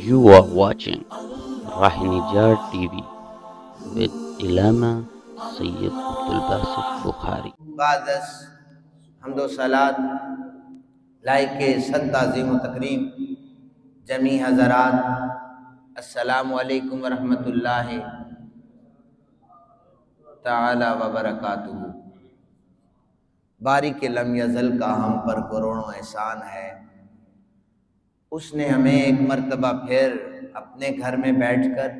You are watching Rahinijar TV with Ilama Sayyid Abdul Basit Bukhari. بعد از حمد و صلات لائق صد تعظیم و تکریم جمی حضرات، السلام علیکم ورحمۃ اللہ تعالی وبرکاتہ۔ باری کے لم یزل کا ہم پر کروڑوں احسان ہے، اس نے ہمیں ایک مرتبہ پھر اپنے گھر میں بیٹھ کر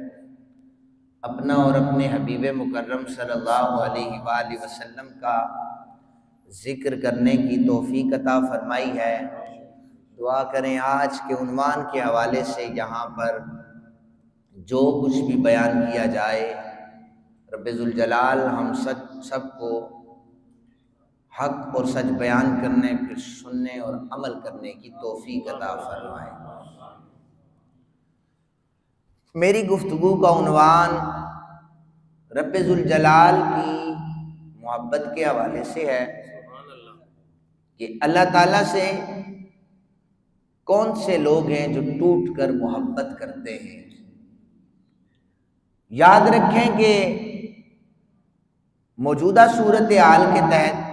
اپنا اور اپنے حبیب مکرم صلی اللہ علیہ وآلہ وسلم کا ذکر کرنے کی توفیق عطا فرمائی ہے۔ دعا کریں آج کے عنوان کے حوالے سے یہاں پر جو کچھ بھی بیان کیا جائے، رب ذوالجلال ہم سب کو حق اور سچ بیان کرنے، پھر سننے اور عمل کرنے کی توفیق عطا فرمائے۔ میری گفتگو کا عنوان رب ذوالجلال کی محبت کے حوالے سے ہے کہ اللہ تعالیٰ سے کون سے لوگ ہیں جو ٹوٹ کر محبت کرتے ہیں۔ یاد رکھیں کہ موجودہ صورتحال کے تحت،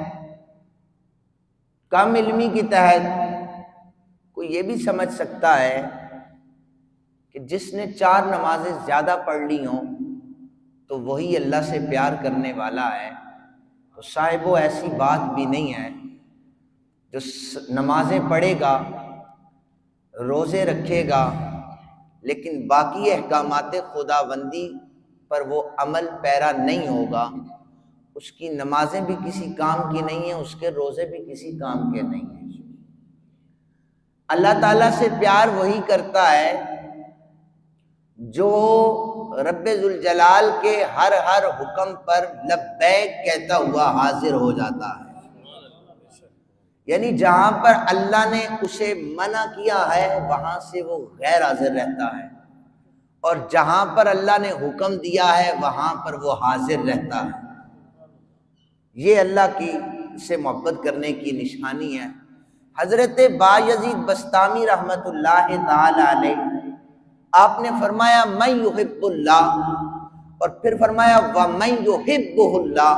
کم علمی کے تحت کوئی یہ بھی سمجھ سکتا ہے کہ جس نے 4 نمازیں زیادہ پڑھ لی ہوں تو وہی اللہ سے پیار کرنے والا ہے، تو صاحب وہ ایسی بات بھی نہیں ہے۔ جو نمازیں پڑھے گا، روزے رکھے گا، لیکن باقی احکامات خداوندی پر وہ عمل پیرا نہیں ہوگا، اس کی نمازیں بھی کسی کام کی نہیں ہیں، اس کے روزے بھی کسی کام کے نہیں ہیں۔ اللہ تعالیٰ سے پیار وہی کرتا ہے جو رب ذوالجلال کے ہر حکم پر لبیک کہتا ہوا حاضر ہو جاتا ہے۔ یعنی جہاں پر اللہ نے اسے منع کیا ہے وہاں سے وہ غیر حاضر رہتا ہے، اور جہاں پر اللہ نے حکم دیا ہے وہاں پر وہ حاضر رہتا ہے۔ یہ اللہ کی سے محبت کرنے کی نشانی ہے۔ حضرت بایزید بسطامی رحمت اللہ تعالی علیہ، آپ نے فرمایا من یحب اللہ، اور پھر فرمایا ومن یحبہ اللہ۔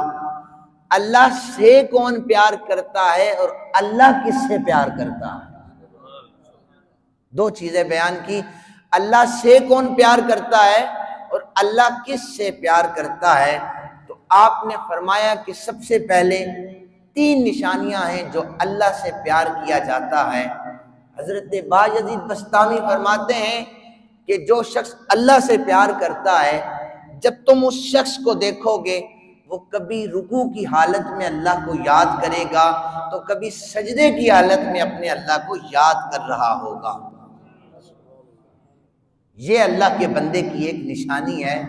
اللہ سے کون پیار کرتا ہے اور اللہ کس سے پیار کرتا ہے؟ 2 چیزیں بیان کی، اللہ سے کون پیار کرتا ہے اور اللہ کس سے پیار کرتا ہے۔ تو آپ نے فرمایا کہ سب سے پہلے 3 نشانیاں ہیں جو اللہ سے پیار کیا جاتا ہے۔ حضرت بایزید بسطامی فرماتے ہیں کہ جو شخص اللہ سے پیار کرتا ہے، جب تم اس شخص کو دیکھو گے وہ کبھی رکوع کی حالت میں اللہ کو یاد کرے گا تو کبھی سجدے کی حالت میں اپنے اللہ کو یاد کر رہا ہوگا۔ یہ اللہ کے بندے کی ایک نشانی ہے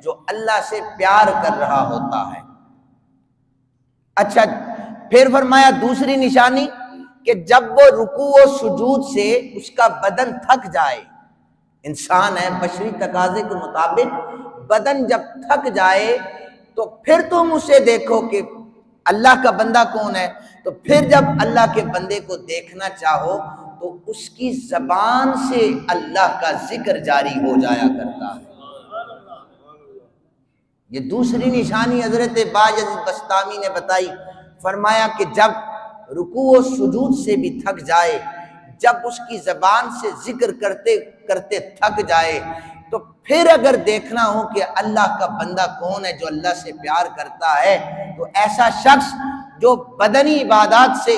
جو اللہ سے پیار کر رہا ہوتا ہے۔ اچھا، پھر فرمایا دوسری نشانی کہ جب وہ رکوع و سجود سے اس کا بدن تھک جائے، انسان ہے، بشری تقاضے کے مطابق بدن جب تھک جائے تو پھر تم اسے دیکھو کہ اللہ کا بندہ کون ہے، تو پھر جب اللہ کے بندے کو دیکھنا چاہو تو اس کی زبان سے اللہ کا ذکر جاری ہو جایا کرتا ہے۔ یہ دوسری نشانی حضرت بایزید بسطامی نے بتائی، فرمایا کہ جب رکوع و سجود سے بھی تھک جائے، جب اس کی زبان سے ذکر کرتے کرتے تھک جائے، تو پھر اگر دیکھنا ہو کہ اللہ کا بندہ کون ہے جو اللہ سے پیار کرتا ہے، تو ایسا شخص جو بدنی عبادات سے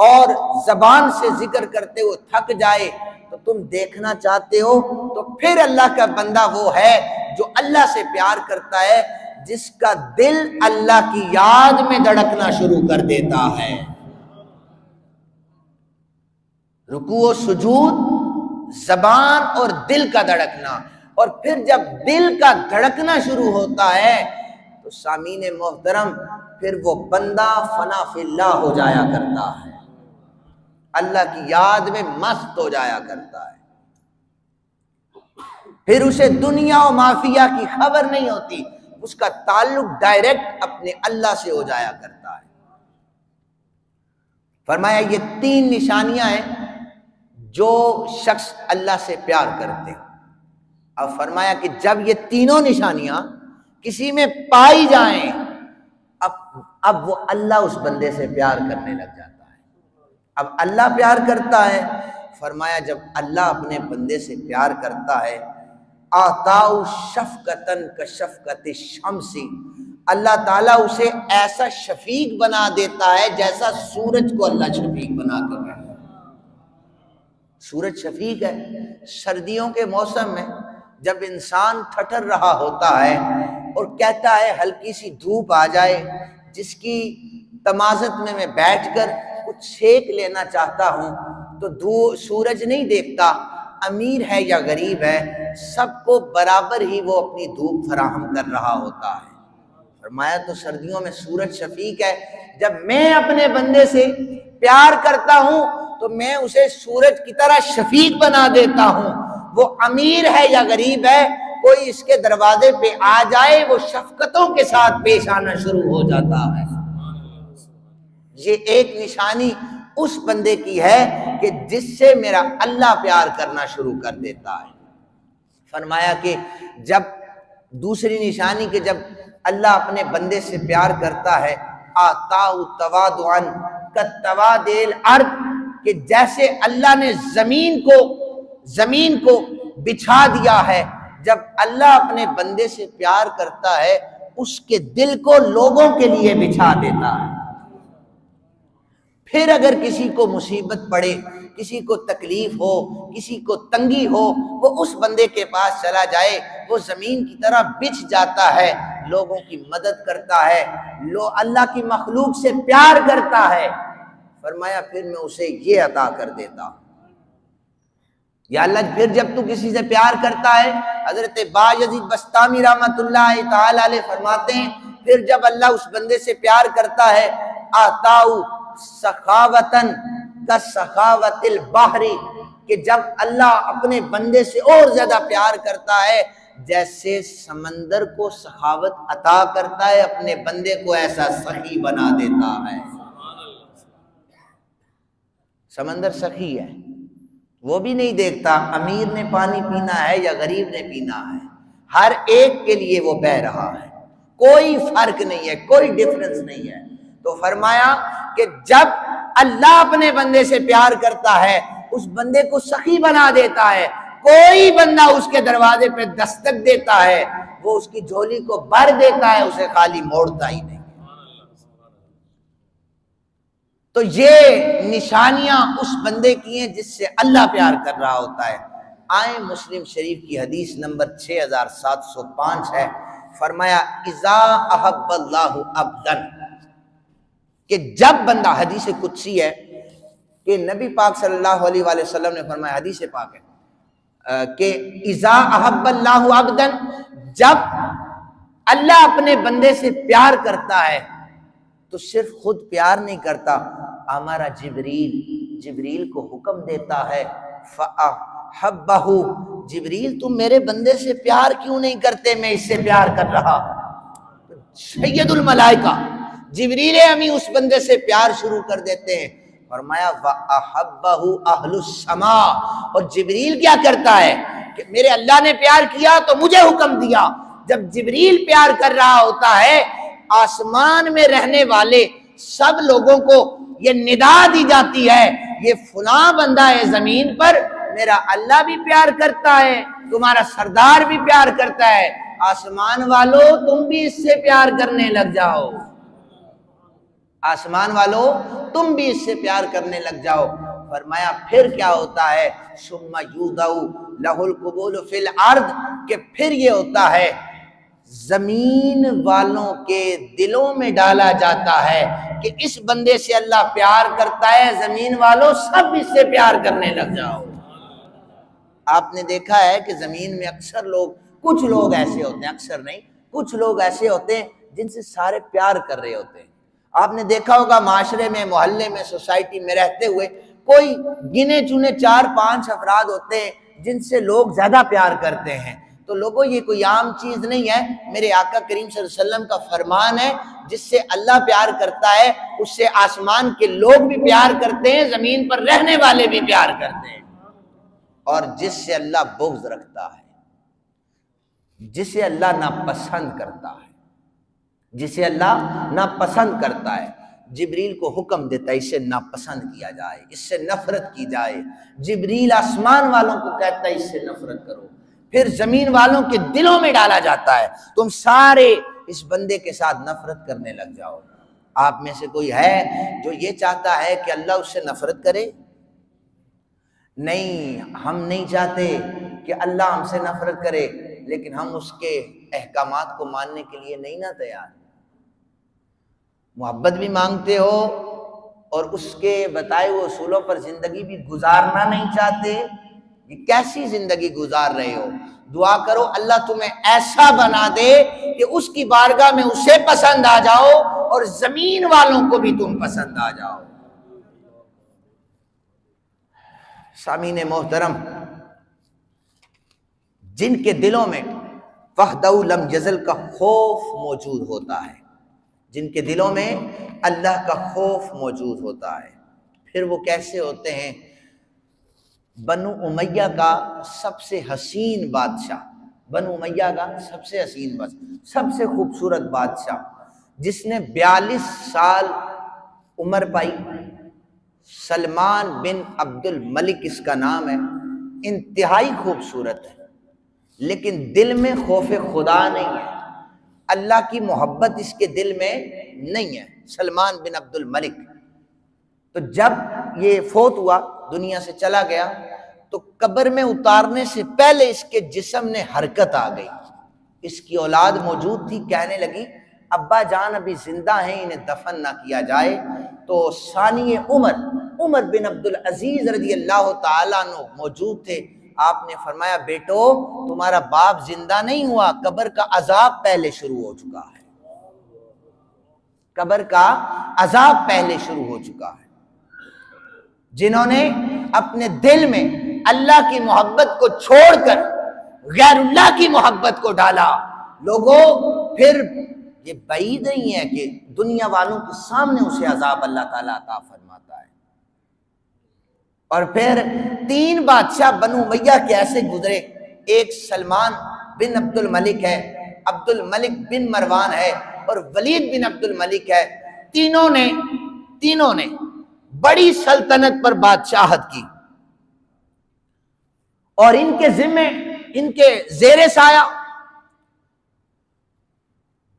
اور زبان سے ذکر کرتے ہوئے تھک جائے، تو تم دیکھنا چاہتے ہو تو پھر اللہ کا بندہ وہ ہے جو اللہ سے پیار کرتا ہے، جس کا دل اللہ کی یاد میں دھڑکنا شروع کر دیتا ہے۔ رکوع و سجود، زبان اور دل کا دھڑکنا، اور پھر جب دل کا دھڑکنا شروع ہوتا ہے تو سامعین محترم پھر وہ بندہ فنا فی اللہ ہو جایا کرتا ہے، اللہ کی یاد میں مست ہو جایا کرتا ہے۔ پھر اسے دنیا و مافیہ کی خبر نہیں ہوتی، اس کا تعلق ڈائریکٹ اپنے اللہ سے ہو جایا کرتا ہے۔ فرمایا یہ 3 نشانیاں ہیں جو شخص اللہ سے پیار کرتے ہیں۔ اب فرمایا کہ جب یہ تینوں نشانیاں کسی میں پائی جائیں اب وہ اللہ اس بندے سے پیار کرنے لگ جاتا ہے۔ اب اللہ پیار کرتا ہے، فرمایا جب اللہ اپنے بندے سے پیار کرتا ہے، آتاؤ شفقتن کشفقت الشمس، اللہ تعالیٰ اسے ایسا شفیق بنا دیتا ہے جیسا سورج کو اللہ شفیق بنا کر رہا ہے۔ سورج شفیق ہے۔ سردیوں کے موسم میں جب انسان ٹھٹر رہا ہوتا ہے اور کہتا ہے ہلکی سی دھوپ آ جائے جس کی تمازت میں بیٹھ کر کچھ سیک لینا چاہتا ہوں، تو سورج نہیں دیکھتا امیر ہے یا غریب ہے، سب کو برابر ہی وہ اپنی دھوپ فراہم کر رہا ہوتا ہے۔ فرمایا تو سردیوں میں سورج شفیق ہے، جب میں اپنے بندے سے پیار کرتا ہوں تو میں اسے سورج کی طرح شفیق بنا دیتا ہوں۔ وہ امیر ہے یا غریب ہے، کوئی اس کے دروازے پہ آ جائے وہ شفقتوں کے ساتھ پیش آنا شروع ہو جاتا ہے۔ یہ ایک نشانی اس بندے کی ہے کہ جس سے میرا اللہ پیار کرنا شروع کر دیتا ہے۔ فرمایا کہ جب دوسری نشانی کہ جب اللہ اپنے بندے سے پیار کرتا ہے، آتاؤ توادعا کالتوادع الارض، کہ جیسے اللہ نے زمین کو بچھا دیا ہے، جب اللہ اپنے بندے سے پیار کرتا ہے اس کے دل کو لوگوں کے لیے بچھا دیتا ہے۔ پھر اگر کسی کو مصیبت پڑے، کسی کو تکلیف ہو، کسی کو تنگی ہو، وہ اس بندے کے پاس چلا جائے، وہ زمین کی طرح بچھ جاتا ہے، لوگوں کی مدد کرتا ہے، اللہ کی مخلوق سے پیار کرتا ہے۔ فرمایا پھر میں اسے یہ عطا کر دیتا ہوں۔ یا اللہ پھر جب تو کسی سے پیار کرتا ہے، حضرت باجزید بسطامی رحمۃ اللہ تعالی علیہ فرماتے ہیں پھر جب اللہ اس بندے سے پیار کرتا ہے، آتاؤ سخاوتن کسخاوت البحر، کہ جب اللہ اپنے بندے سے اور زیادہ پیار کرتا ہے جیسے سمندر کو سخاوت عطا کرتا ہے، اپنے بندے کو ایسا سخی بنا دیتا ہے۔ سمندر سخی ہے، وہ بھی نہیں دیکھتا امیر نے پانی پینا ہے یا غریب نے پینا ہے، ہر ایک کے لیے وہ بہہ رہا ہے، کوئی فرق نہیں ہے، کوئی ڈفرنس نہیں ہے۔ تو فرمایا کہ جب اللہ اپنے بندے سے پیار کرتا ہے اس بندے کو سخی بنا دیتا ہے، کوئی بندہ اس کے دروازے پہ دستک دیتا ہے وہ اس کی جھولی کو بھر دیتا ہے، اسے خالی موڑتا ہی نہیں۔ تو یہ نشانیاں اس بندے کی ہیں جس سے اللہ پیار کر رہا ہوتا ہے۔ آئیں مسلم شریف کی حدیث نمبر 6705 ہے، فرمایا اذا احب اللہ عبدا، کہ جب بندہ، حدیث قدسی ہے کہ نبی پاک صلی اللہ علیہ وآلہ وسلم نے فرمایا، حدیث پاک ہے کہ اذا احب اللہ عبدا، جب اللہ اپنے بندے سے پیار کرتا ہے تو صرف خود پیار نہیں کرتا، ہمارا جبریل کو حکم دیتا ہے فَأَحَبَّهُ، جبریل تم میرے بندے سے پیار کیوں نہیں کرتے، میں اس سے پیار کر رہا۔ سید الملائکہ جبریل امی اس بندے سے پیار شروع کر دیتے ہیں۔ فرمایا وَأَحَبَّهُ أَهْلُ السَّمَاءِ، اور جبریل کیا کرتا ہے کہ میرے اللہ نے پیار کیا تو مجھے حکم دیا۔ جب جبریل پیار کر رہا ہوتا ہے آسمان میں رہنے والے سب لوگوں کو یہ ندا دی جاتی ہے، یہ فلاں بندہ ہے زمین پر، میرا اللہ بھی پیار کرتا ہے، تمہارا سردار بھی پیار کرتا ہے، آسمان والو تم بھی اس سے پیار کرنے لگ جاؤ، آسمان والو تم بھی اس سے پیار کرنے لگ جاؤ۔ فرمایا پھر کیا ہوتا ہے، ثم یودع لہ القبول فی الارض، کہ پھر یہ ہوتا ہے زمین والوں کے دلوں میں ڈالا جاتا ہے کہ اس بندے سے اللہ پیار کرتا ہے، زمین والوں سب اس سے پیار کرنے لگ جاؤ۔ آپ نے دیکھا ہے کہ زمین میں اکثر لوگ، کچھ لوگ ایسے ہوتے ہیں، اکثر نہیں، کچھ لوگ ایسے ہوتے ہیں جن سے سارے پیار کر رہے ہوتے ہیں۔ آپ نے دیکھا ہوگا معاشرے میں، محلے میں، سوسائٹی میں رہتے ہوئے کوئی گنے چنے 4-5 افراد ہوتے ہیں جن سے لوگ زیادہ پیار کرتے ہیں۔ تو لوگوں یہ کوئی عام چیز نہیں ہے، میرے آقا کریم صلی اللہ علیہ وسلم کا فرمان ہے، جس سے اللہ پیار کرتا ہے اس سے آسمان کے لوگ بھی پیار کرتے ہیں، زمین پر رہنے والے بھی پیار کرتے ہیں، اور جس سے اللہ بغض رکھتا ہے جسے اللہ ناپسند کرتا ہے، جسے اللہ ناپسند کرتا ہے، جبریل کو حکم دیتا ہے اسے ناپسند کیا جائے، اس سے نفرت کی جائے۔ جبریل آسمان والوں کو کہتا ہے اس سے نفرت کرو، پھر زمین والوں کے دلوں میں ڈالا جاتا ہے، تم سارے اس بندے کے ساتھ نفرت کرنے لگ جاؤ۔ آپ میں سے کوئی ہے جو یہ چاہتا ہے کہ اللہ اس سے نفرت کرے؟ نہیں، ہم نہیں چاہتے کہ اللہ ہم سے نفرت کرے، لیکن ہم اس کے احکامات کو ماننے کے لیے نہیں نہ تیار۔ محبت بھی مانگتے ہو اور اس کے بتائے ہوئے اصولوں پر زندگی بھی گزارنا نہیں چاہتے، یہ کیسی زندگی گزار رہے ہو؟ دعا کرو اللہ تمہیں ایسا بنا دے کہ اس کی بارگاہ میں اسے پسند آ جاؤ اور زمین والوں کو بھی تم پسند آ جاؤ۔ سامعین محترم، جن کے دلوں میں وحدہ لم یزل کا خوف موجود ہوتا ہے، جن کے دلوں میں اللہ کا خوف موجود ہوتا ہے، پھر وہ کیسے ہوتے ہیں؟ بنو امیہ کا سب سے حسین بادشاہ، بنو امیہ کا سب سے حسین بادشاہ، سب سے خوبصورت بادشاہ، جس نے 42 سال عمر پائی، سلمان بن عبد الملک اس کا نام ہے، انتہائی خوبصورت ہے، لیکن دل میں خوف خدا نہیں ہے، اللہ کی محبت اس کے دل میں نہیں ہے، سلمان بن عبد الملک۔ تو جب یہ فوت ہوا، دنیا سے چلا گیا، تو قبر میں اتارنے سے پہلے اس کے جسم نے حرکت آ گئی، اس کی اولاد موجود تھی، کہنے لگی ابا جان ابھی زندہ ہیں، انہیں دفن نہ کیا جائے۔ تو ثانی عمر بن عبد العزیز رضی اللہ تعالیٰ عنہ موجود تھے، آپ نے فرمایا بیٹو تمہارا باپ زندہ نہیں ہوا، قبر کا عذاب پہلے شروع ہو چکا ہے، قبر کا عذاب پہلے شروع ہو چکا ہے۔ جنہوں نے اپنے دل میں اللہ کی محبت کو چھوڑ کر غیر اللہ کی محبت کو ڈالا، لوگوں پھر یہ بعید نہیں ہے کہ دنیا والوں کے سامنے اسے عذاب اللہ تعالیٰ عطا فرماتا ہے۔ اور پھر 3 بادشاہ بنو امیہ کے ایسے گزرے، ایک سلمان بن عبد الملک ہے، عبد الملک بن مروان ہے اور ولید بن عبد الملک ہے، تینوں نے بڑی سلطنت پر بادشاہت کی، اور ان کے ذمے، ان کے زیر سایہ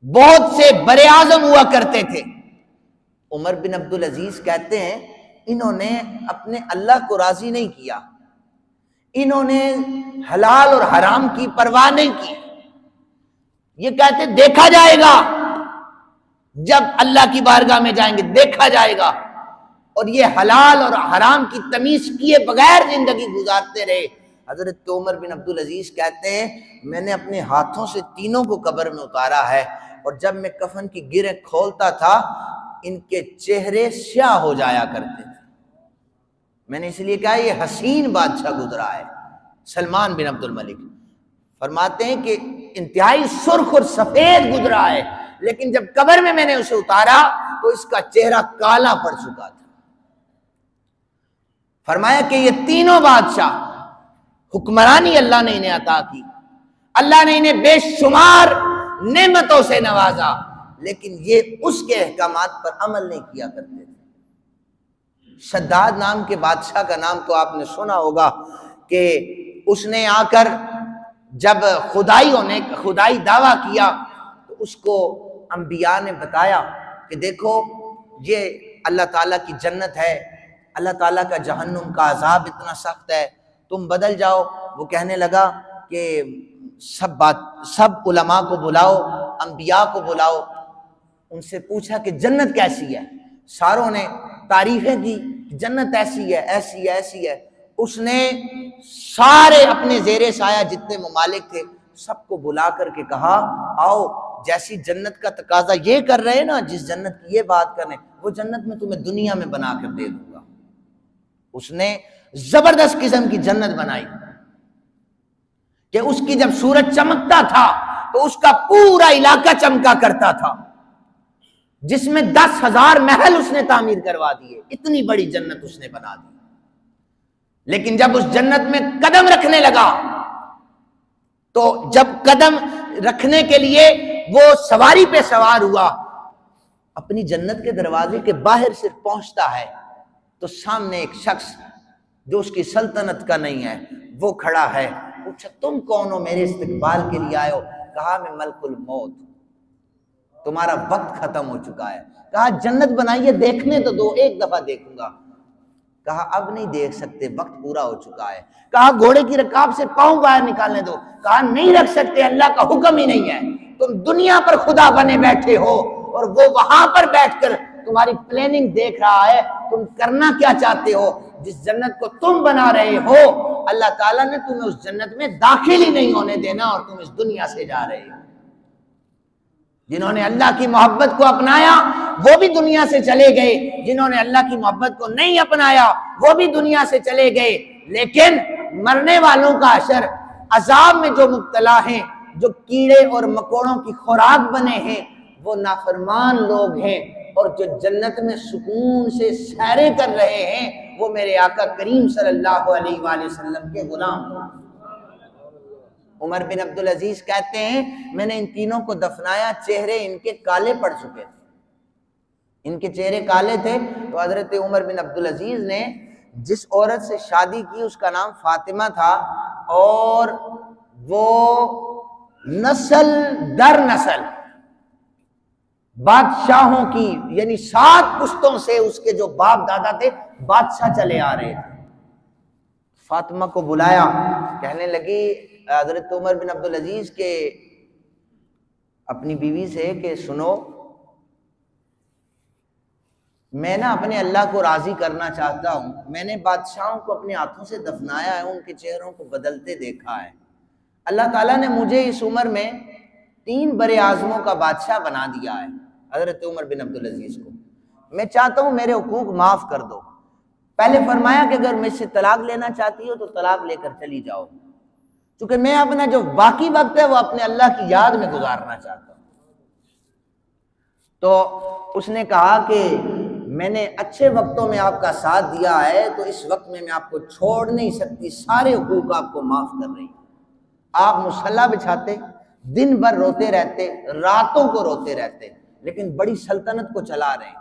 بہت سے برے اعظم ہوا کرتے تھے۔ عمر بن عبد العزیز کہتے ہیں انہوں نے اپنے اللہ کو راضی نہیں کیا، انہوں نے حلال اور حرام کی پرواہ نہیں کی، یہ کہتے دیکھا جائے گا، جب اللہ کی بارگاہ میں جائیں گے دیکھا جائے گا، اور یہ حلال اور حرام کی تمیز کیے بغیر زندگی گزارتے رہے۔ حضرت عمر بن عبد العزیز کہتے ہیں میں نے اپنے ہاتھوں سے تینوں کو قبر میں اتارا ہے، اور جب میں کفن کی گرہیں کھولتا تھا ان کے چہرے سیاہ ہو جایا کرتے تھے۔ میں نے اس لیے کہا یہ حسین بادشاہ گزرا ہے سلمان بن عبد الملک۔ فرماتے ہیں کہ انتہائی سرخ اور سفید گزرا ہے، لیکن جب قبر میں نے اسے اتارا تو اس کا چہرہ کالا پڑ چکا تھا۔ فرمایا کہ یہ تینوں بادشاہ حکمرانی اللہ نے انہیں عطا کی، اللہ نے انہیں بے شمار نعمتوں سے نوازا، لیکن یہ اس کے احکامات پر عمل نہیں کیا کرتے تھے۔ شداد نام کے بادشاہ کا نام تو آپ نے سنا ہوگا کہ اس نے آ کر جب خدائی دعویٰ کیا تو اس کو انبیاء نے بتایا کہ دیکھو یہ اللہ تعالیٰ کی جنت ہے، اللہ تعالیٰ کا جہنم کا عذاب اتنا سخت ہے، تم بدل جاؤ۔ وہ کہنے لگا کہ سب علماء کو بلاؤ، انبیاء کو بلاؤ، ان سے پوچھا کہ جنت کیسی ہے، ساروں نے تعریفیں کی، جنت ایسی ہے ایسی ہے ایسی ہے۔ اس نے سارے اپنے زیر سایہ جتنے ممالک تھے سب کو بلا کر کے کہا آؤ، جیسی جنت کا تقاضا یہ کر رہے ہیں نا، جس جنت کی یہ بات کر رہے ہیں، وہ جنت میں تمہیں دنیا میں بنا کر دے دوں گا۔ اس نے زبردست قسم کی جنت بنائی کہ اس کی جب سورج چمکتا تھا تو اس کا پورا علاقہ چمکا کرتا تھا، جس میں 10,000 محل اس نے تعمیر کروا دیے، اتنی بڑی جنت اس نے بنا دی۔ لیکن جب اس جنت میں قدم رکھنے لگا تو جب قدم رکھنے کے لیے وہ سواری پہ سوار ہوا، اپنی جنت کے دروازے کے باہر سے پہنچتا ہے تو سامنے ایک شخص جو اس کی سلطنت کا نہیں ہے وہ کھڑا ہے. پوچھا تم کون ہو، میرے استقبال کے لیے آئے ہو؟ کہا میں ملک الموت، تمہارا وقت ختم ہو چکا ہے. کہا جنت بنائیے دیکھنے تو دو، ایک دفعہ دیکھوں گا. کہا اب نہیں دیکھ سکتے، وقت پورا ہو چکا ہے. کہا گھوڑے کی رکاب سے پاؤں باہر نکالنے دو. کہا نہیں رکھ سکتے، اللہ کا حکم ہی نہیں ہے. تم دنیا پر خدا بنے بیٹھے ہو اور وہ وہاں پر بیٹھ کر تمہاری پلاننگ دیکھ رہا ہے تم کرنا کیا چاہتے ہو. جس جنت کو تم بنا رہے ہو اللہ تعالیٰ نے تمہیں اس جنت میں داخل ہی نہیں ہونے دینا اور تم اس دنیا سے جا رہے ہو. جنہوں نے اللہ کی محبت کو اپنایا وہ بھی دنیا سے چلے گئے، جنہوں نے اللہ کی محبت کو نہیں اپنایا وہ بھی دنیا سے چلے گئے. لیکن مرنے والوں کا حشر، عذاب میں جو مبتلا ہیں، جو کیڑے اور مکوڑوں کی خوراک بنے ہیں، وہ نافرمان لوگ ہیں. اور جو جنت میں سکون سے سیریں کر رہے ہیں وہ میرے آقا کریم صلی اللہ علیہ وآلہ وسلم کے غلام. عمر بن عبدالعزیز کہتے ہیں میں نے ان تینوں کو دفنایا، چہرے ان کے کالے پڑ چکے تھے، ان کے چہرے کالے تھے. تو حضرت عمر بن عبدالعزیز نے جس عورت سے شادی کی اس کا نام فاطمہ تھا، اور وہ نسل در نسل بادشاہوں کی، یعنی 7 پشتوں سے اس کے جو باپ دادا تھے بادشاہ چلے آ رہے تھے. فاطمہ کو بلایا، کہنے لگی حضرت عمر بن عبدالعزیز کے اپنی بیوی سے کہ سنو، میں نا اپنے اللہ کو راضی کرنا چاہتا ہوں. میں نے بادشاہوں کو اپنے ہاتھوں سے دفنایا ہے، ان کے چہروں کو بدلتے دیکھا ہے. اللہ تعالیٰ نے مجھے اس عمر میں 3 بر اعظموں کا بادشاہ بنا دیا ہے، حضرت عمر بن عبدالعزیز کو. میں چاہتا ہوں میرے حقوق معاف کر دو. پہلے فرمایا کہ اگر مجھ سے طلاق لینا چاہتی ہو تو طلاق لے کر چلی جاؤ، چونکہ میں اپنا جو باقی وقت ہے وہ اپنے اللہ کی یاد میں گزارنا چاہتا ہوں. تو اس نے کہا کہ میں نے اچھے وقتوں میں آپ کا ساتھ دیا ہے، تو اس وقت میں آپ کو چھوڑ نہیں سکتی، سارے حقوق آپ کو معاف کر رہی ہوں. آپ مصلی بچھاتے، دن بھر روتے رہتے، راتوں کو روتے رہتے، لیکن بڑی سلطنت کو چلا رہے ہیں.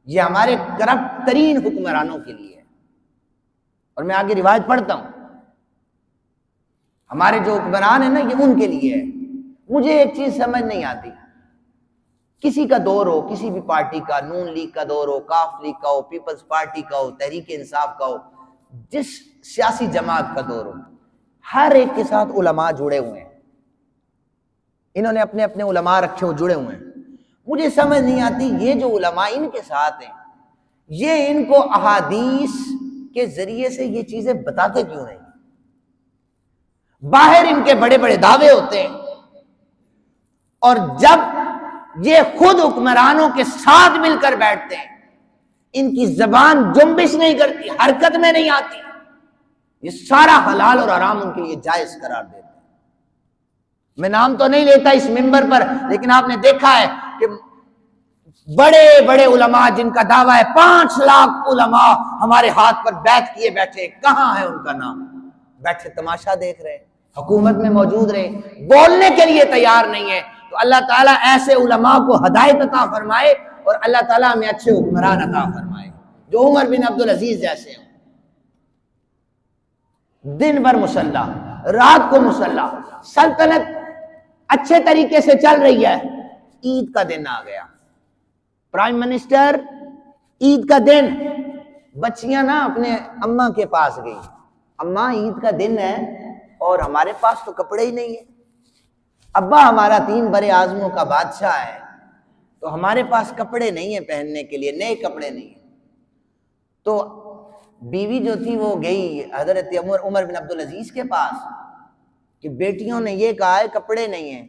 یہ ہمارے کرپٹ ترین حکمرانوں کے لیے ہے. اور میں آگے روایت پڑھتا ہوں، ہمارے جو حکمران ہیں نا یہ ان کے لیے ہے. مجھے ایک چیز سمجھ نہیں آتی، کسی کا دور ہو، کسی بھی پارٹی کا، نون لیگ کا دور ہو، کاف لیگ کا ہو، پیپلز پارٹی کا ہو، تحریک انصاف کا ہو، جس سیاسی جماعت کا دور ہو، ہر ایک کے ساتھ علماء جڑے ہوئے ہیں. انہوں نے اپنے اپنے علماء رکھے ہوئے، جڑے ہوئے ہیں. مجھے سمجھ نہیں آتی یہ جو علماء ان کے ساتھ ہیں، یہ ان کو احادیث کے ذریعے سے یہ چیزیں بتاتے کیوں نہیں؟ باہر ان کے بڑے بڑے دعوے ہوتے ہیں، اور جب یہ خود حکمرانوں کے ساتھ مل کر بیٹھتے ہیں ان کی زبان جنبش نہیں کرتی، حرکت میں نہیں آتی. یہ سارا حلال اور حرام ان کے لیے جائز قرار دیتے ہیں. میں نام تو نہیں لیتا اس منبر پر، لیکن آپ نے دیکھا ہے کہ بڑے بڑے علماء جن کا دعویٰ ہے 5 لاکھ علماء ہمارے ہاتھ پر بیعت کیے بیٹھے، کہاں ہے ان کا نام؟ بیٹھے تماشا دیکھ رہے، حکومت میں موجود رہے، بولنے کے لیے تیار نہیں ہے. تو اللہ تعالیٰ ایسے علماء کو ہدایت عطا فرمائے، اور اللہ تعالیٰ ہمیں اچھے حکمران عطا فرمائے جو عمر بن عبدالعزیز جیسے ہوں. دن بھر مسلح، رات کو مسلح، سلطنت اچھے طریقے سے چل رہی ہے. عید کا دن آ گیا، پرائم منسٹر، عید کا دن، بچیاں نا اپنے اماں کے پاس گئی، اماں عید کا دن ہے اور ہمارے پاس تو کپڑے ہی نہیں ہیں، ابا ہمارا 3 بر اعظموں کا بادشاہ ہے تو ہمارے پاس کپڑے نہیں ہیں پہننے کے لیے، نئے کپڑے نہیں ہیں. تو بیوی جو تھی وہ گئی حضرت عمر بن عبدالعزیز کے پاس کہ بیٹیوں نے یہ کہا ہے کپڑے نہیں ہیں.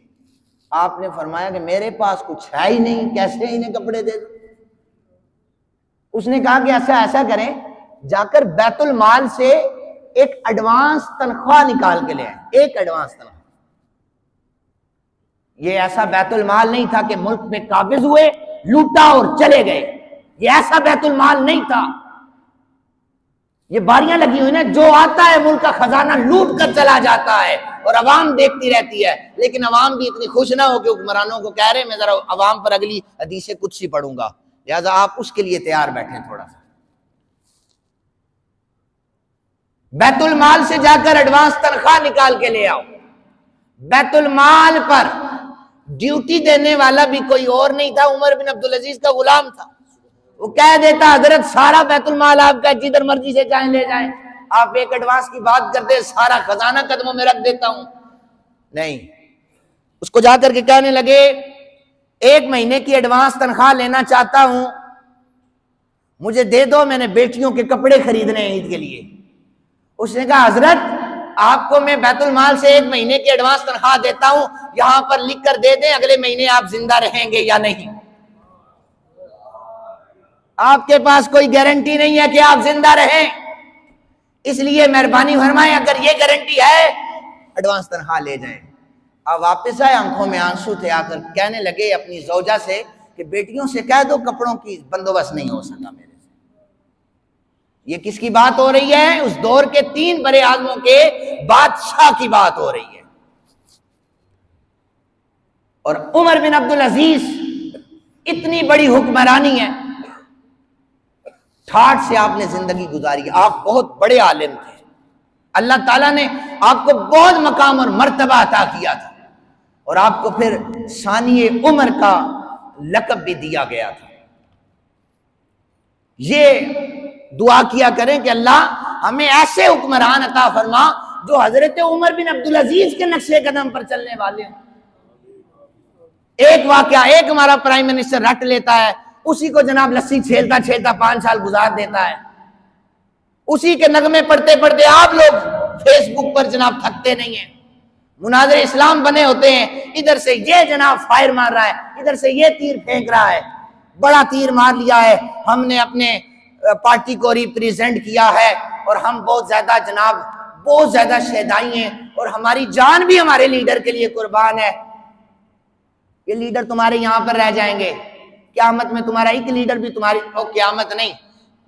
آپ نے فرمایا کہ میرے پاس کچھ ہے ہی نہیں، کیسے انہیں کپڑے دے دوں؟ اس نے کہا کہ ایسا کریں، جا کر بیت المال سے ایک ایڈوانس تنخواہ نکال کے لے آئیں، ایک ایڈوانس تنخواہ. یہ ایسا بیت المال نہیں تھا کہ ملک میں قابض ہوئے، لوٹا اور چلے گئے، یہ ایسا بیت المال نہیں تھا. یہ باریاں لگی ہوئی نا، جو آتا ہے ملک کا خزانہ لوٹ کر چلا جاتا ہے اور عوام دیکھتی رہتی ہے، لیکن عوام بھی اتنی خوش نہ ہو کہ حکمرانوں کو کہہ رہے میں ذرا عوام پر اگلی حدیث قدسی پڑھوں گا، لہذا آپ اس کے لیے تیار بیٹھیں تھوڑا سا۔ بیت المال سے جا کر ایڈوانس تنخواہ نکال کے لے آؤ۔ بیت المال پر ڈیوٹی دینے والا بھی کوئی اور نہیں تھا، عمر بن عبدالعزیز کا غلام تھا۔ وہ کہہ دیتا حضرت سارا بیت المال آپ کا، جدھر مرضی سے چاہیں لے جائیں، آپ ایک ایڈوانس کی بات کرتے سارا خزانہ قدموں میں رکھ دیتا ہوں۔ نہیں، اس کو جا کر کے کہنے لگے 1 مہینے کی ایڈوانس تنخواہ لینا چاہتا ہوں، مجھے دے دو، میں نے بیٹیوں کے کپڑے خریدنے ہیں عید کے لیے۔ اس نے کہا حضرت آپ کو میں بیت المال سے 1 مہینے کی ایڈوانس تنخواہ دیتا ہوں، یہاں پر لکھ کر دے دیں اگلے مہینے آپ زندہ رہیں گے یا نہیں۔ آپ کے پاس کوئی گارنٹی نہیں ہے کہ آپ زندہ رہیں، اس لیے مہربانی فرمائیں اگر یہ گارنٹی ہے ایڈوانس تنخواہ لے جائیں۔ آپ واپس آئے، آنکھوں میں آنسو تھے، آ کر کہنے لگے اپنی زوجہ سے کہ بیٹیوں سے کہہ دو کپڑوں کی بندوبست نہیں ہو سکا میرے سے۔ یہ کس کی بات ہو رہی ہے؟ اس دور کے 3 بڑے اعظموں کے بادشاہ کی بات ہو رہی ہے۔ اور عمر بن عبدالعزیز اتنی بڑی حکمرانی ہے، ٹھاٹھ سے آپ نے زندگی گزاری، آپ بہت بڑے عالم تھے، اللہ تعالیٰ نے آپ کو بہت مقام اور مرتبہ عطا کیا تھا، اور آپ کو پھر ثانی عمر کا لقب بھی دیا گیا تھا۔ یہ دعا کیا کریں کہ اللہ ہمیں ایسے حکمران عطا فرما جو حضرت عمر بن عبدالعزیز کے نقش قدم پر چلنے والے ہیں۔ ایک واقعہ، ایک ہمارا پرائم منسٹر رٹ لیتا ہے، اسی کو جناب لسی چھیلتا چھیلتا 5 سال گزار دیتا ہے، اسی کے نغمے پڑھتے پڑھتے آپ لوگ فیس بک پر جناب تھکتے نہیں ہیں، مناظر اسلام بنے ہوتے ہیں، ادھر سے یہ جناب فائر مار رہا ہے، ادھر سے یہ تیر پھینک رہا ہے، بڑا تیر مار لیا ہے، ہم نے اپنے پارٹی کو ریپریزنٹ کیا ہے، اور ہم بہت زیادہ جناب بہت زیادہ شہدائی ہیں، اور ہماری جان بھی ہمارے لیڈر کے لیے قربان ہے۔ یہ لیڈر تمہارے یہاں پر رہ جائیں گے، قیامت میں تمہارا ایک لیڈر بھی تمہاری، اور قیامت نہیں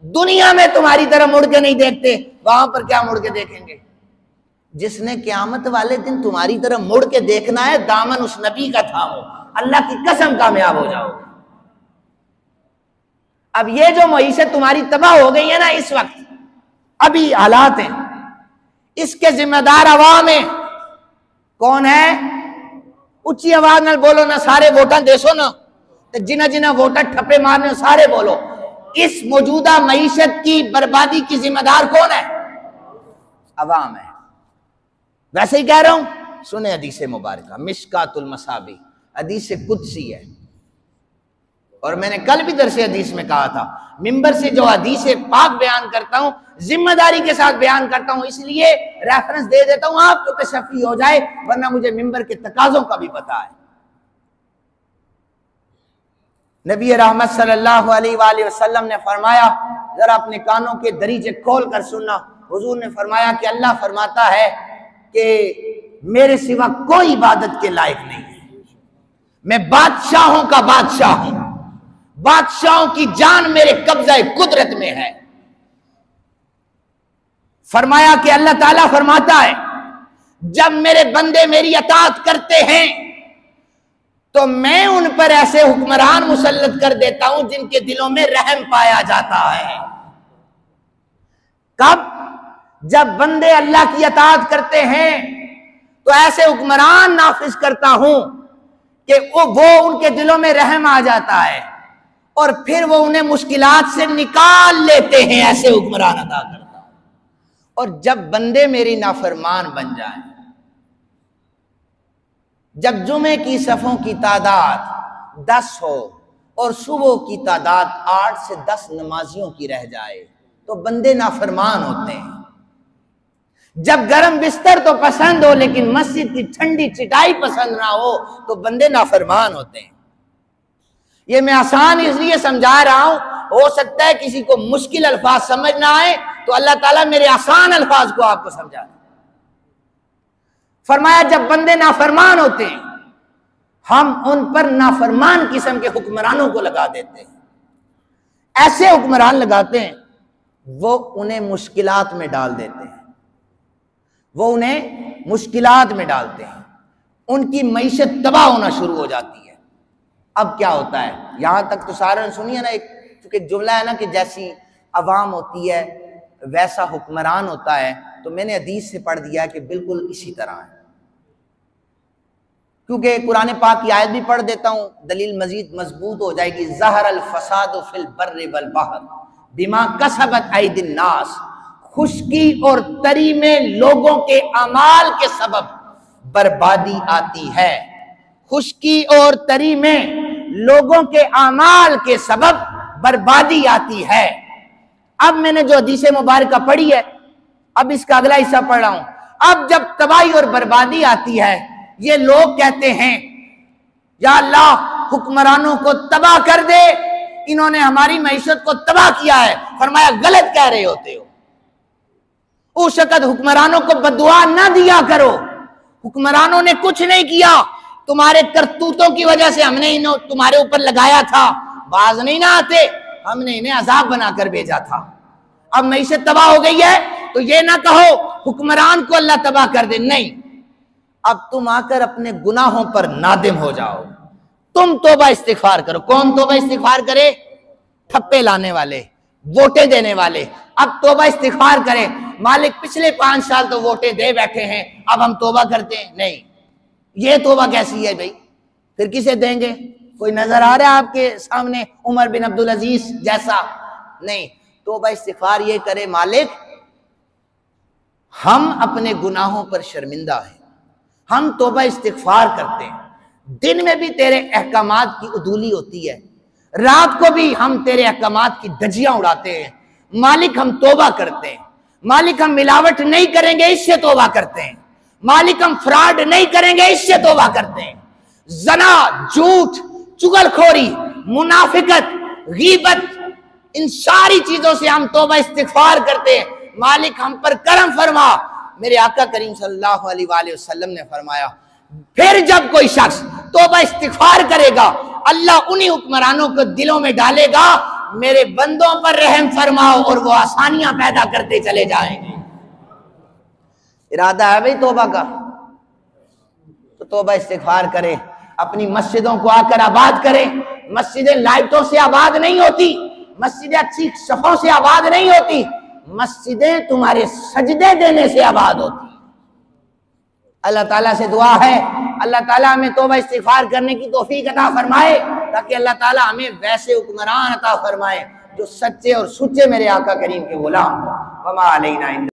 دنیا میں تمہاری طرح مڑ کے نہیں دیکھتے، وہاں پر کیا مڑ کے دیکھیں گے؟ جس نے قیامت والے دن تمہاری طرح مڑ کے دیکھنا ہے، دامن اس نبی کا تھامو، اللہ کی قسم کامیاب ہو جاؤ۔ اب یہ جو معیشت تمہاری تباہ ہو گئی ہے نا اس وقت، ابھی حالات ہیں، اس کے ذمہ دار عوام ہیں۔ کون ہے؟ اچھی آواز نہ بولو، نہ سارے ووٹاں دے سو، نا جنہ جنہ ووٹر ٹھپے مارنے سارے بولو۔ اس موجودہ معیشت کی بربادی کی ذمہ دار کون ہے؟ عوام ہے۔ ویسے ہی کہہ رہا ہوں، سنیں حدیث مبارکہ، مشکات المصابیح، حدیث قدسی ہے، اور میں نے کل بھی درس حدیث میں کہا تھا، ممبر سے جو حدیث پاک بیان کرتا ہوں ذمہ داری کے ساتھ بیان کرتا ہوں، اس لیے ریفرنس دے دیتا ہوں آپ کو تشفی ہو جائے، ورنہ مجھے ممبر کے تقاضوں کا بھی پتہ ہے۔ نبی رحمت صلی اللہ علیہ وآلہ وسلم نے فرمایا، ذرا اپنے کانوں کے دریچے کھول کر سننا، حضور نے فرمایا کہ اللہ فرماتا ہے کہ میرے سوا کوئی عبادت کے لائق نہیں ہے، میں بادشاہوں کا بادشاہ ہوں، بادشاہوں کی جان میرے قبضہ قدرت میں ہے۔ فرمایا کہ اللہ تعالیٰ فرماتا ہے جب میرے بندے میری اطاعت کرتے ہیں تو میں ان پر ایسے حکمران مسلط کر دیتا ہوں جن کے دلوں میں رحم پایا جاتا ہے۔ کب؟ جب بندے اللہ کی اطاعت کرتے ہیں تو ایسے حکمران نافذ کرتا ہوں کہ وہ ان کے دلوں میں رحم آ جاتا ہے، اور پھر وہ انہیں مشکلات سے نکال لیتے ہیں، ایسے حکمران عطا کرتا ہوں۔ اور جب بندے میری نافرمان بن جائیں، جب جمعے کی صفوں کی تعداد 10 ہو اور صبح کی تعداد 8 سے 10 نمازیوں کی رہ جائے تو بندے نافرمان ہوتے ہیں۔ جب گرم بستر تو پسند ہو لیکن مسجد کی ٹھنڈی چٹائی پسند نہ ہو تو بندے نافرمان ہوتے ہیں۔ یہ میں آسان اس لیے سمجھا رہا ہوں، ہو سکتا ہے کسی کو مشکل الفاظ سمجھ نہ آئے تو اللہ تعالیٰ میرے آسان الفاظ کو آپ کو سمجھا دے۔ فرمایا جب بندے نافرمان ہوتے ہیں ہم ان پر نافرمان قسم کے حکمرانوں کو لگا دیتے ہیں، ایسے حکمران لگاتے ہیں وہ انہیں مشکلات میں ڈال دیتے ہیں، وہ انہیں مشکلات میں ڈالتے ہیں، ان کی معیشت تباہ ہونا شروع ہو جاتی ہے۔ اب کیا ہوتا ہے، یہاں تک تو سارا سنیے نا، ایک جملہ ہے نا کہ جیسی عوام ہوتی ہے ویسا حکمران ہوتا ہے، تو میں نے حدیث سے پڑھ دیا کہ بالکل اسی طرح ہے، کیونکہ قرآن پاک کی آیت بھی پڑھ دیتا ہوں، دلیل مزید مضبوط ہو جائے گی۔ ظہر الفساد فی البر والبحر بما کسبت ایدی الناس، خشکی اور تری میں لوگوں کے اعمال کے سبب بربادی آتی ہے، خشکی اور تری میں لوگوں کے اعمال کے سبب بربادی آتی ہے۔ اب میں نے جو حدیث مبارکہ پڑھی ہے، اب اس کا اگلا حصہ پڑھ رہا ہوں۔ اب جب تباہی اور بربادی آتی ہے، یہ لوگ کہتے ہیں یا اللہ حکمرانوں کو تباہ کر دے، انہوں نے ہماری معیشت کو تباہ کیا ہے۔ فرمایا غلط کہہ رہے ہوتے ہو، اس وقت حکمرانوں کو بددعا نہ دیا کرو، حکمرانوں نے کچھ نہیں کیا، تمہارے کرتوتوں کی وجہ سے ہم نے انہیں تمہارے اوپر لگایا تھا، باز نہیں نہ آتے، ہم نے انہیں عذاب بنا کر بھیجا تھا۔ اب معیشت تباہ ہو گئی ہے تو یہ نہ کہو حکمران کو اللہ تباہ کر دے، نہیں، اب تم آ کر اپنے گناہوں پر نادم ہو جاؤ، تم توبہ استغفار کرو۔ کون توبہ استغفار کرے؟ تھپے لانے والے، ووٹیں دینے والے۔ اب توبہ استغفار کرے، مالک پچھلے 5 سال تو ووٹیں دے بیٹھے ہیں، اب ہم توبہ کرتے ہیں، نہیں، یہ توبہ کیسی ہے بھائی؟ پھر کسے دیں گے؟ کوئی نظر آ رہا ہے آپ کے سامنے عمر بن عبدالعزیز جیسا؟ نہیں، توبہ استغفار یہ کرے، مالک ہم اپنے گناہوں پر شرمندہ ہیں، ہم توبہ استغفار کرتے ہیں، دن میں بھی تیرے احکامات کی عدولی ہوتی ہے، رات کو بھی ہم تیرے احکامات کی دھجیاں اڑاتے ہیں، مالک ہم توبہ کرتے ہیں، مالک ہم ملاوٹ نہیں کریں گے، اس سے توبہ کرتے ہیں، مالک ہم فراڈ نہیں کریں گے، اس سے توبہ کرتے ہیں، زنا، جھوٹ، چغل خوری، منافقت، غیبت، ان ساری چیزوں سے ہم توبہ استغفار کرتے ہیں، مالک ہم پر کرم فرما۔ میرے آقا کریم صلی اللہ علیہ وآلہ وسلم نے فرمایا پھر جب کوئی شخص توبہ استغفار کرے گا، اللہ انہی حکمرانوں کو دلوں میں ڈالے گا میرے بندوں پر رحم فرماؤ، اور وہ آسانیاں پیدا کرتے چلے جائیں گے۔ ارادہ ہے بھئی توبہ کا، تو توبہ استغفار کرے، اپنی مسجدوں کو آ کر آباد کرے۔ مسجدیں لائٹوں سے آباد نہیں ہوتی، مسجدیں اچھی صفوں سے آباد نہیں ہوتی، مسجدیں تمہارے سجدے دینے سے آباد ہوتی۔ اللہ تعالیٰ سے دعا ہے اللہ تعالیٰ ہمیں توبہ استغفار کرنے کی توفیق عطا فرمائے، تاکہ اللہ تعالیٰ ہمیں ویسے حکمران عطا فرمائے جو سچے اور سچے میرے آقا کریم کے غلام۔ وما علینا